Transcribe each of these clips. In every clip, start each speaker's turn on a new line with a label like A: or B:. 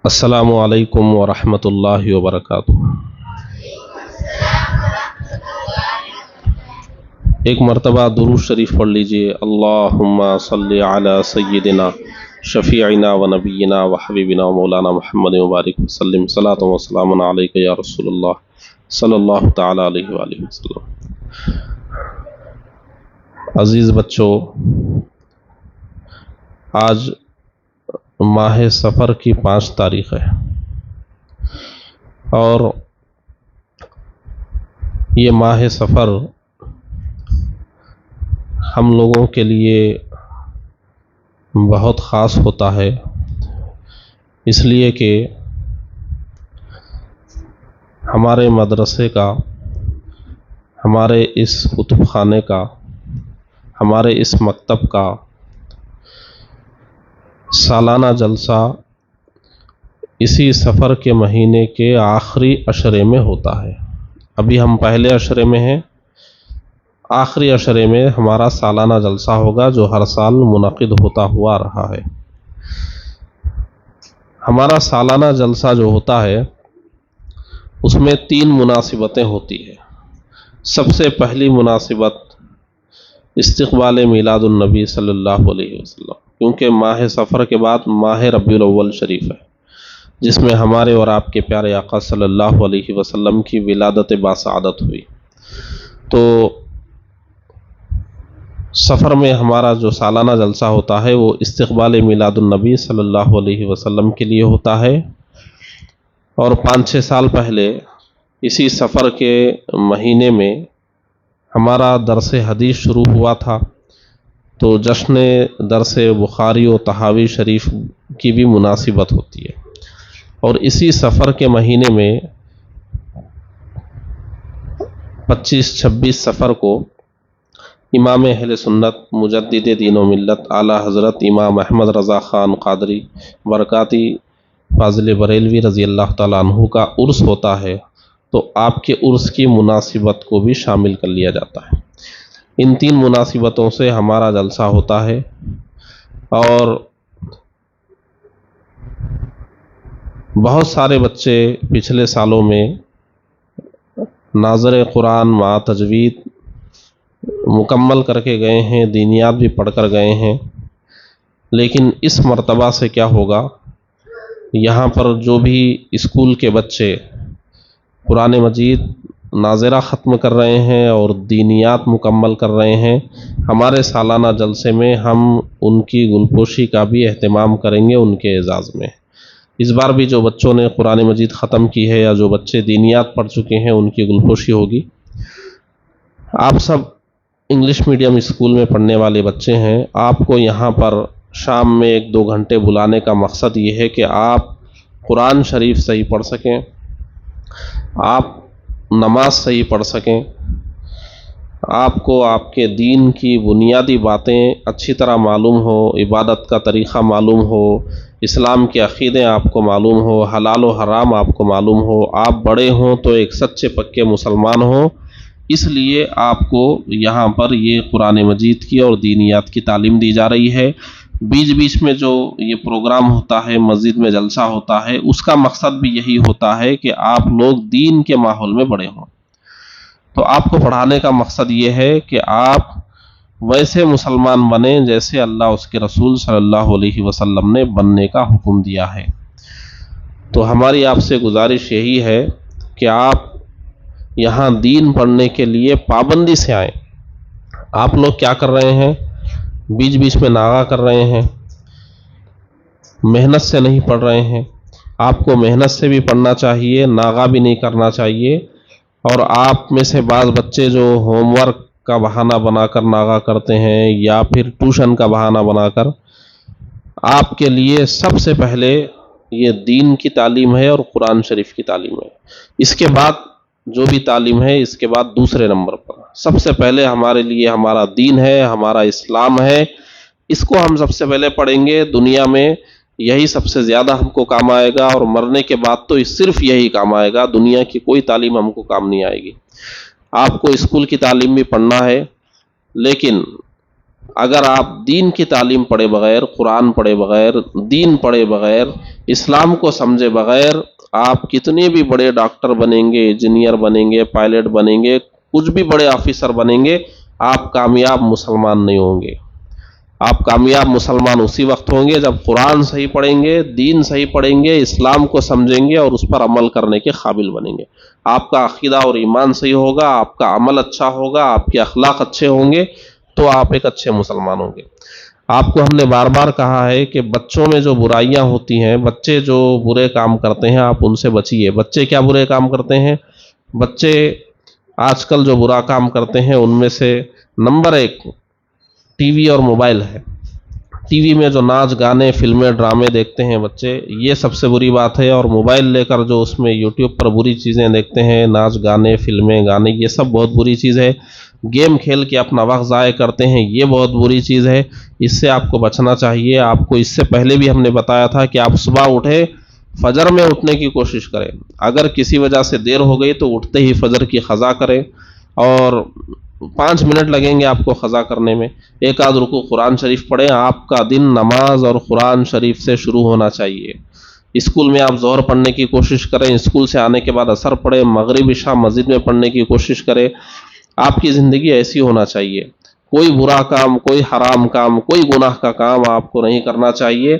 A: السلام علیکم ورحمۃ اللہ وبرکاتہ۔ ایک مرتبہ درود شریف پڑھ لیجئے۔ اللہم صلی علی سیدنا شفیعنا و نبینا و حبیبنا و مولانا محمد مبارک وسلم، صلاۃ و سلام علیک یا رسول اللہ صلی اللہ تعالی علیہ وآلہ وسلم۔ عزیز بچوں، آج ماہ سفر کی 5 تاریخ ہے اور یہ ماہ سفر ہم لوگوں کے لیے بہت خاص ہوتا ہے، اس لیے کہ ہمارے مدرسے کا، ہمارے اس کتب خانے کا، ہمارے اس مکتب کا سالانہ جلسہ اسی سفر کے مہینے کے آخری عشرے میں ہوتا ہے۔ ابھی ہم پہلے عشرے میں ہیں، آخری عشرے میں ہمارا سالانہ جلسہ ہوگا جو ہر سال منعقد ہوتا ہوا رہا ہے۔ ہمارا سالانہ جلسہ جو ہوتا ہے اس میں 3 مناسبتیں ہوتی ہیں۔ سب سے پہلی مناسبت استقبال میلاد النبی صلی اللہ علیہ وسلم، کیونکہ ماہ سفر کے بعد ماہ ربیع الاول شریف ہے، جس میں ہمارے اور آپ کے پیارے آقا صلی اللہ علیہ وسلم کی ولادت باسعادت ہوئی۔ تو سفر میں ہمارا جو سالانہ جلسہ ہوتا ہے وہ استقبال میلاد النبی صلی اللہ علیہ وسلم کے لیے ہوتا ہے، اور 5-6 سال پہلے اسی سفر کے مہینے میں ہمارا درس حدیث شروع ہوا تھا، تو جشن درس بخاری و طحاوی شریف کی بھی مناسبت ہوتی ہے، اور اسی سفر کے مہینے میں 25-26 سفر کو امام اہل سنت مجدد دین و ملت اعلیٰ حضرت امام احمد رضا خان قادری برکاتی فاضل بریلوی رضی اللہ تعالیٰ عنہ کا عرس ہوتا ہے، تو آپ کے عرس کی مناسبت کو بھی شامل کر لیا جاتا ہے۔ ان 3 مناسبتوں سے ہمارا جلسہ ہوتا ہے، اور بہت سارے بچے پچھلے سالوں میں ناظر قرآن مع تجوید مکمل کر کے گئے ہیں، دینیات بھی پڑھ کر گئے ہیں، لیکن اس مرتبہ سے کیا ہوگا، یہاں پر جو بھی اسکول کے بچے قرآن مجید ناظرہ ختم کر رہے ہیں اور دینیات مکمل کر رہے ہیں، ہمارے سالانہ جلسے میں ہم ان کی گلپوشی کا بھی اہتمام کریں گے ان کے اعزاز میں۔ اس بار بھی جو بچوں نے قرآن مجید ختم کی ہے یا جو بچے دینیات پڑھ چکے ہیں ان کی گلپوشی ہوگی۔ آپ سب انگلش میڈیم اسکول میں پڑھنے والے بچے ہیں، آپ کو یہاں پر شام میں 1-2 گھنٹے بلانے کا مقصد یہ ہے کہ آپ قرآن شریف صحیح پڑھ سکیں، آپ نماز صحیح پڑھ سکیں، آپ کو آپ کے دین کی بنیادی باتیں اچھی طرح معلوم ہو، عبادت کا طریقہ معلوم ہو، اسلام کے عقیدے آپ کو معلوم ہو، حلال و حرام آپ کو معلوم ہو، آپ بڑے ہوں تو ایک سچے پکے مسلمان ہوں۔ اس لیے آپ کو یہاں پر یہ قرآن مجید کی اور دینیات کی تعلیم دی جا رہی ہے۔ بیچ بیچ میں جو یہ پروگرام ہوتا ہے، مسجد میں جلسہ ہوتا ہے، اس کا مقصد بھی یہی ہوتا ہے کہ آپ لوگ دین کے ماحول میں بڑے ہوں۔ تو آپ کو پڑھانے کا مقصد یہ ہے کہ آپ ویسے مسلمان بنیں جیسے اللہ اس کے رسول صلی اللہ علیہ وسلم نے بننے کا حکم دیا ہے۔ تو ہماری آپ سے گزارش یہی ہے کہ آپ یہاں دین پڑھنے کے لیے پابندی سے آئیں۔ آپ لوگ کیا کر رہے ہیں، بیچ بیچ میں ناغہ کر رہے ہیں، محنت سے نہیں پڑھ رہے ہیں۔ آپ کو محنت سے بھی پڑھنا چاہیے، ناغہ بھی نہیں کرنا چاہیے۔ اور آپ میں سے بعض بچے جو ہوم ورک کا بہانہ بنا کر ناغہ کرتے ہیں یا پھر ٹیوشن کا بہانہ بنا کر، آپ کے لیے سب سے پہلے یہ دین کی تعلیم ہے اور قرآن شریف کی تعلیم ہے۔ اس کے بعد جو بھی تعلیم ہے، اس کے بعد دوسرے نمبر پر سب سے پہلے ہمارے لیے ہمارا دین ہے، ہمارا اسلام ہے۔ اس کو ہم سب سے پہلے پڑھیں گے، دنیا میں یہی سب سے زیادہ ہم کو کام آئے گا، اور مرنے کے بعد تو صرف یہی کام آئے گا، دنیا کی کوئی تعلیم ہم کو کام نہیں آئے گی۔ آپ کو اسکول کی تعلیم بھی پڑھنا ہے، لیکن اگر آپ دین کی تعلیم پڑھے بغیر، قرآن پڑھے بغیر، دین پڑھے بغیر، اسلام کو سمجھے بغیر آپ کتنے بھی بڑے ڈاکٹر بنیں گے، انجینئر بنیں گے، پائلٹ بنیں گے، کچھ بھی بڑے آفیسر بنیں گے، آپ کامیاب مسلمان نہیں ہوں گے۔ آپ کامیاب مسلمان اسی وقت ہوں گے جب قرآن صحیح پڑھیں گے، دین صحیح پڑھیں گے، اسلام کو سمجھیں گے اور اس پر عمل کرنے کے قابل بنیں گے۔ آپ کا عقیدہ اور ایمان صحیح ہوگا، آپ کا عمل اچھا ہوگا، آپ کے اخلاق اچھے ہوں گے، تو آپ ایک اچھے مسلمان ہوں گے۔ آپ کو ہم نے بار بار کہا ہے کہ بچوں میں جو برائیاں ہوتی ہیں، بچے جو برے کام کرتے ہیں، آپ ان سے بچیے۔ بچے کیا برے کام کرتے ہیں؟ بچے آج کل جو برا کام کرتے ہیں ان میں سے نمبر ایک ٹی وی اور موبائل ہے۔ ٹی وی میں جو ناچ گانے فلمیں ڈرامے دیکھتے ہیں بچے، یہ سب سے بری بات ہے، اور موبائل لے کر جو اس میں یوٹیوب پر بری چیزیں دیکھتے ہیں، ناچ گانے فلمیں گانے، یہ سب بہت بری چیز ہے۔ گیم کھیل کے اپنا وقت ضائع کرتے ہیں، یہ بہت بری چیز ہے، اس سے آپ کو بچنا چاہیے۔ آپ کو اس سے پہلے بھی ہم نے بتایا تھا کہ آپ صبح اٹھے، فجر میں اٹھنے کی کوشش کریں، اگر کسی وجہ سے دیر ہو گئی تو اٹھتے ہی فجر کی قضا کریں، اور 5 منٹ لگیں گے آپ کو قضا کرنے میں، ایک آدھ رکوع قرآن شریف پڑھیں۔ آپ کا دن نماز اور قرآن شریف سے شروع ہونا چاہیے۔ اسکول میں آپ ظہر پڑھنے کی کوشش کریں، اسکول سے آنے کے بعد عصر پڑھیں، مغرب عشاء مسجد میں پڑھنے کی کوشش کریں۔ آپ کی زندگی ایسی ہونا چاہیے، کوئی برا کام، کوئی حرام کام، کوئی گناہ کا کام آپ کو نہیں کرنا چاہیے۔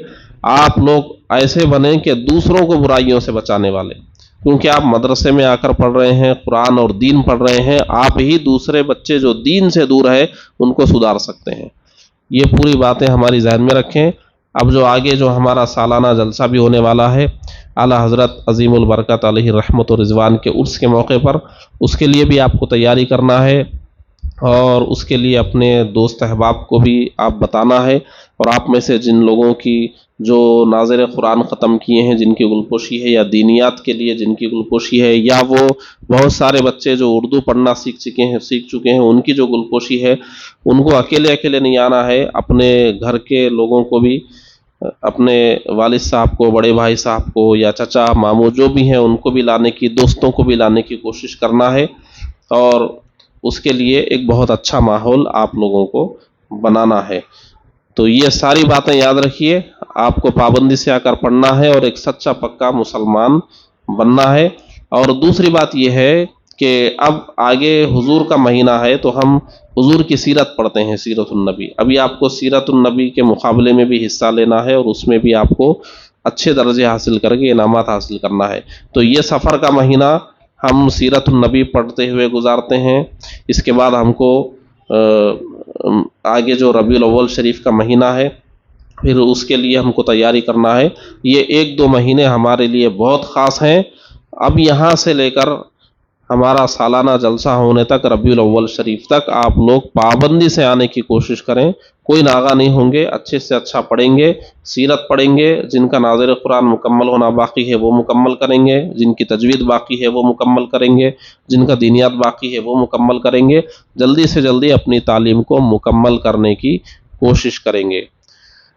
A: آپ لوگ ایسے بنیں کہ دوسروں کو برائیوں سے بچانے والے، کیونکہ آپ مدرسے میں آ کر پڑھ رہے ہیں، قرآن اور دین پڑھ رہے ہیں، آپ ہی دوسرے بچے جو دین سے دور ہے ان کو سدھار سکتے ہیں۔ یہ پوری باتیں ہماری ذہن میں رکھیں۔ اب جو آگے جو ہمارا سالانہ جلسہ بھی ہونے والا ہے اعلیٰ حضرت عظیم البرکت علیہ رحمت و رضوان کے عرس کے موقع پر، اس کے لیے بھی آپ کو تیاری کرنا ہے، اور اس کے لیے اپنے دوست احباب کو بھی آپ بتانا ہے، اور آپ میں سے جن لوگوں کی جو ناظر قرآن ختم کیے ہیں، جن کی گلپوشی ہے، یا دینیات کے لیے جن کی گلپوشی ہے، یا وہ بہت سارے بچے جو اردو پڑھنا سیکھ چکے ہیں ان کی جو گلپوشی ہے، ان کو اکیلے اکیلے نہیں آنا ہے، اپنے گھر کے لوگوں کو بھی، اپنے والد صاحب کو، بڑے بھائی صاحب کو، یا چچا ماموں جو بھی ہیں ان کو بھی لانے کی، دوستوں کو بھی لانے کی کوشش کرنا ہے، اور اس کے لیے ایک بہت اچھا ماحول آپ لوگوں کو بنانا ہے۔ تو یہ ساری باتیں یاد رکھیے، آپ کو پابندی سے آ کر پڑھنا ہے اور ایک سچا پکا مسلمان بننا ہے۔ اور دوسری بات یہ ہے کہ اب آگے حضور کا مہینہ ہے تو ہم حضور کی سیرت پڑھتے ہیں، سیرت النبی۔ ابھی آپ کو سیرت النبی کے مقابلے میں بھی حصہ لینا ہے، اور اس میں بھی آپ کو اچھے درجے حاصل کر کے انعامات حاصل کرنا ہے۔ تو یہ سفر کا مہینہ ہم سیرت النبی پڑھتے ہوئے گزارتے ہیں۔ اس کے بعد ہم کو آگے جو ربیع الاول شریف کا مہینہ ہے، پھر اس کے لیے ہم کو تیاری کرنا ہے۔ یہ 1-2 مہینے ہمارے لیے بہت خاص ہیں۔ اب یہاں سے لے کر ہمارا سالانہ جلسہ ہونے تک، ربیع الاول شریف تک، آپ لوگ پابندی سے آنے کی کوشش کریں، کوئی ناغہ نہیں ہوں گے، اچھے سے اچھا پڑھیں گے، سیرت پڑھیں گے، جن کا ناظر قرآن مکمل ہونا باقی ہے وہ مکمل کریں گے، جن کی تجوید باقی ہے وہ مکمل کریں گے، جن کا دینیات باقی ہے وہ مکمل کریں گے، جلدی سے جلدی اپنی تعلیم کو مکمل کرنے کی کوشش کریں گے۔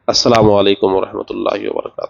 A: السلام علیکم ورحمۃ اللہ وبرکاتہ۔